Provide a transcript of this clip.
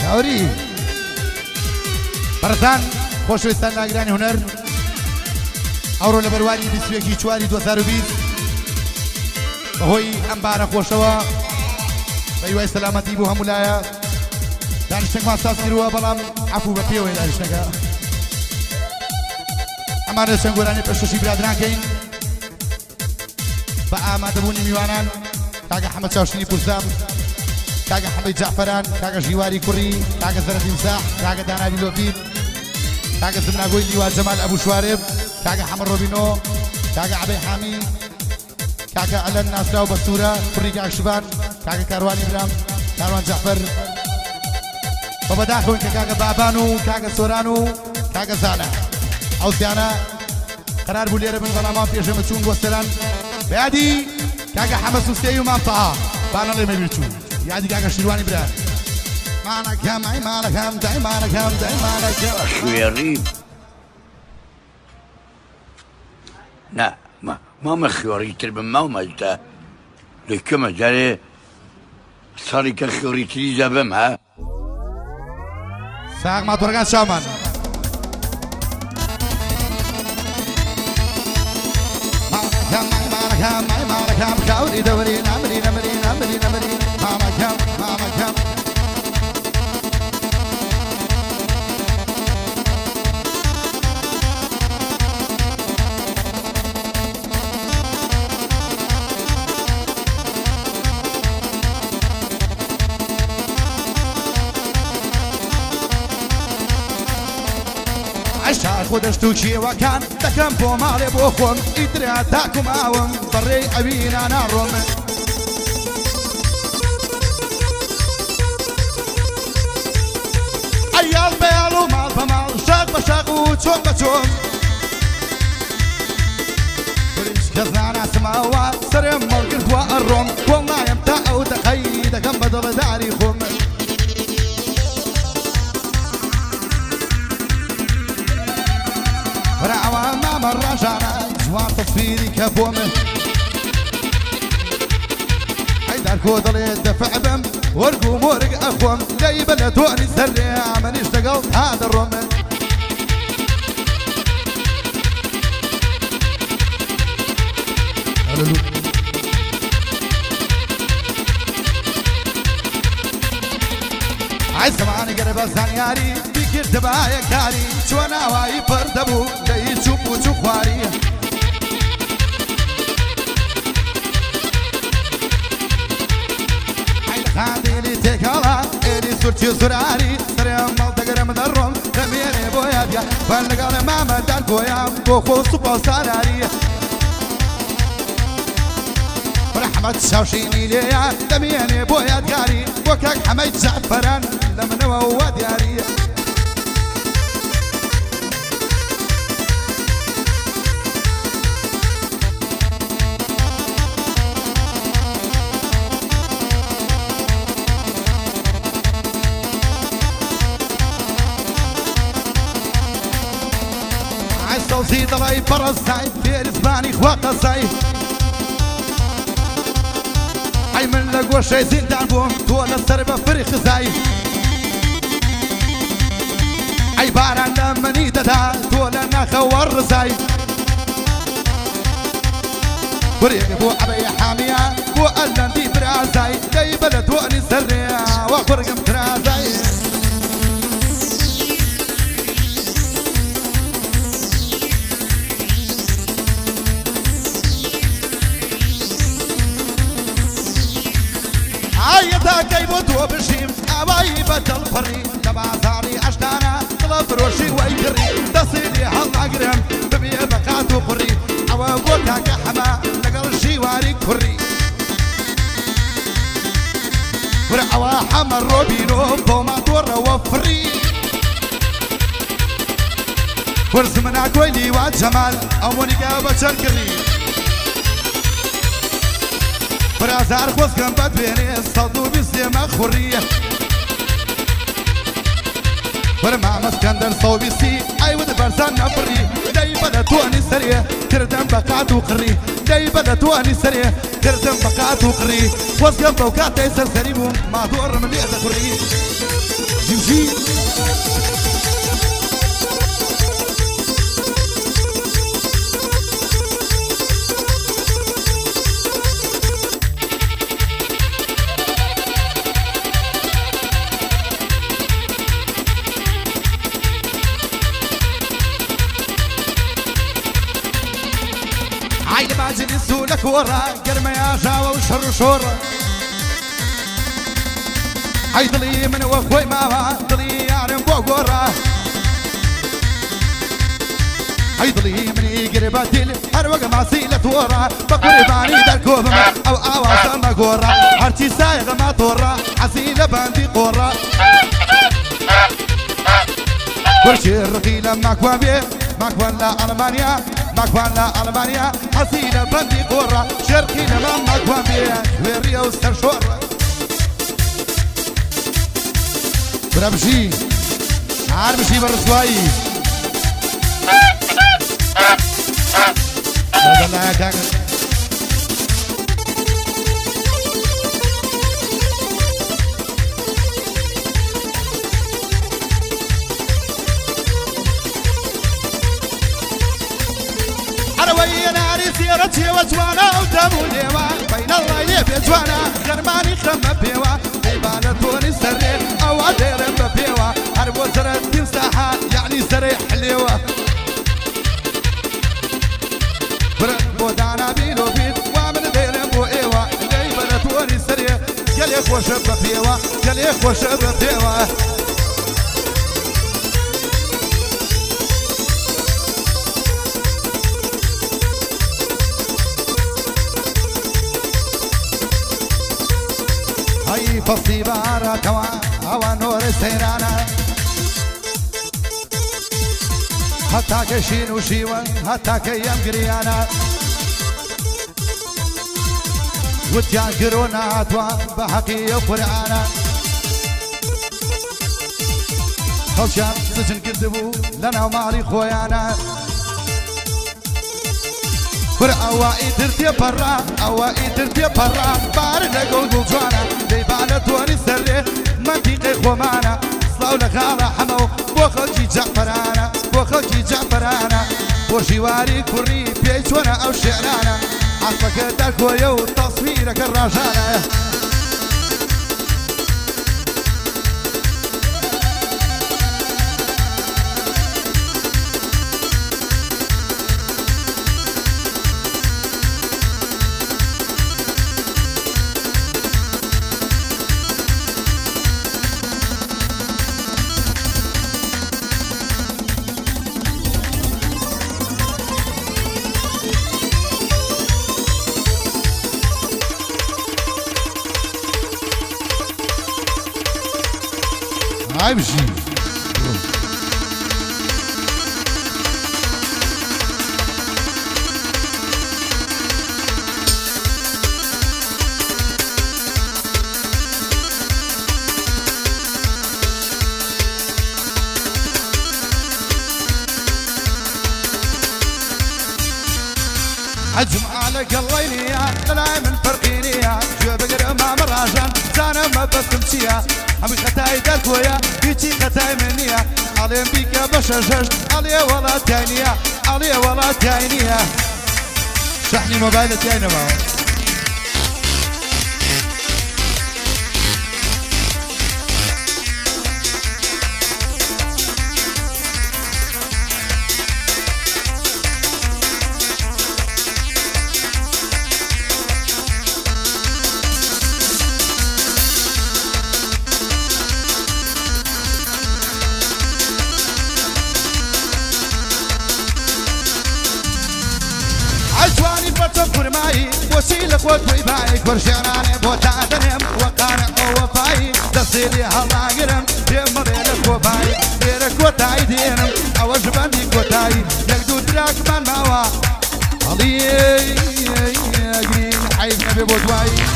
كاوري برزان خۆشەویستان لاگرانی هونەر ئەوڕۆ لە بەروانی 21 چواری 2020 بەهۆی ئەم بارە خۆشەوە بەیوای سەلامەتی بۆ هەمولایە دانیشتێکمان ساسیرەوە بەڵام عەفوو بە پێوەی دانیشتەکە ئەمانە چەند گۆرانی پێشکەشی برادرانکەین بە ئامادەبوونی میوانان کاگە حەمەد چاوشینی پورسام کاگە حەمەد جعفەران کاگە ژیواری کوڕی کاگە زەرەدی مساح کاگە داناوی لۆپید کاگە زمناگۆی لیوا جەمال ئەبوو شوارب کاگە حەمەد ڕۆبینۆ کاگە عەبەی حامی کاگە ئەلەن ناسرا و بەستورە کوڕی کاکشبان کاگە کاروانی برام کاروان جعفەر بە بەداخەوەن کە کاگە بابان و کاگە سۆران و کاگە زانە ئەو زیانە قرار بوو لێرە بن بەڵامان پێشەمە چوون بۆ سەران بەیادی کاگە حەمەد سوستەی و مامتەها بانەڵێ مەبیر چوون یادی کاگە شیروانی برا مالەکەم ئەی مالەکەم دای مالەکەم دای مالەکەم خوێڕی نا مامە خوێڕی تر بم ماومەجدا لەکەمە جارێ ساڵی کە خوێڕی تری زەبم ها ساق ماتۆرەکان چاومان مالەکەم کاوری دەوری نامری نەمری نامری نەمری مامەکەم مامەکەم عشار خودش تو کێوەکان دەکەم بۆ ماڵێ بۆ خۆم ئیترا تاکوم ئاوم بەڕێی ئەوینا ناڕۆم ئەیاڵ بەیاڵ و ماڵ بە ماڵ شاق بە شاق و چۆم بە چۆم بریش کەس ناناسماوە سەرێم مەڵگرتووە ئەڕۆم وەڵایەم تا ئەو دەقەی دەکەم بە دڵەداری خۆم برعوام ماما الرجانة جوان تصويري كبومه حيدر كودلي دفع بم ورقو مورق أخوم جايب لتوني سري من اشتغلت هذا الرم عايز كمان قرب الزنياري بكر دبايا كاري شو انا واي فردبو جاي تشوفو تشوفواري عيد خاندي لي تكالا الي صرتي زراري سريم مالتقر مدرم رميني بويا ديا فلقال ماما دار بويا بوخو سوبا ساراري ورحمة شاوشيني ليا دميني بويا دياري وكاك حميد زعفران لمن هو دياري عيسى وزيد الله يفرز زاي في زماني خواقة زاي أي من لقوا شي زين دعبهم طول السربة فريق زاي أي باران لمني ددا طول الناخ والرزاي فريق بو أبي حامية بو ألن دي برازاي جاي بلد وأني سريع وفرقم ترازاي عايدا كيبو تو بشيم أباي بدل فري لبازاري عشتانا طلب روشي ويكري تصيري هالعقرم ببي بقاتو قري أو بوكا كحما لقل شيواري كري ورعوا حمر روبينو بوما دور وفري ورزمنا كويلي وجمال أمونيكا بشركري برازار خوز كم بدبيني صدو بسيما خورية برما مسكندر صوبيسي أي ود برزان نبري دايما بلا تواني سريه كردم بقات وقري داي بلا تواني سريه كردم بقات وقري واسقم بوقات يسر سريبهم ما دور من ليها قري جمشي عيل باجي نسولك ورا قرمة يا جاوة وشر شورة هاي ضلي من وخوي ماما ضلي يعرم بوغورا هاي ضلي من يقرباتي هروق معسيلة ورا بقرباني دركوب او اواصل مقورا هرتي سايغ ما طورا حسيلة باندي قورا كرشي الرقيلة ماكوان بيه ماكوان لا ألمانيا ماكوان لا ألمانيا حسيلة باندي قورا شرقي لما ماكوان بيه ويريا وستر شورا برمشي عارمشي برسواي هذا لا كان أنا ويا ناري سيرتي وجوانا وتابو ديوا بين الله يبي جوانا غرماني خم بيوا بيبانا توني سرير أو عدير بيوا هربو زرت تمساحة يعني سريح حليوة بربو دانا بيلو بيت وامن دير بو ايوا بيبانا توني سرير يلي خوش بيوا يلي خوش بيوا هاي فصي بارا كوا هوا نور سيرانا حتى كشين وشيوة حتى كيام قريانا وتيان قرونا عطوا بحقية وقرآنا خلشان سجن كذبوا لنا ومالي خويانا أوائي ترتي برا أوائي ترتي برا بارد قول جوانا ديبانا تواني سري منطقي خومانا صلاو لخالا حمو بوخلجي جعفرانا بوخلجي جعفرانا بوشيواري كوري بيجوانا أو شعرانا عطفك داكويا وتصويرك الرجانا عيبشي عجم على قليليا لا من فرقينيا جو بقر امام الراجل زانا ما بتمشيها عمي خطاي دالكويا بيتي خطاي منيا عليم بيك بشجج علي ولا تانية علي ولا تانية شحني موبايلتي اين معه فرماي وسيلك وطيباي كرشاني بوتادنم وقانع ووفاي تصيلي هلا قرم ديم بينك وفاي بينك وتاي دينم اوش بنديك وتاي يقدو دراك من موا علي قرين حيف نبي بوتواي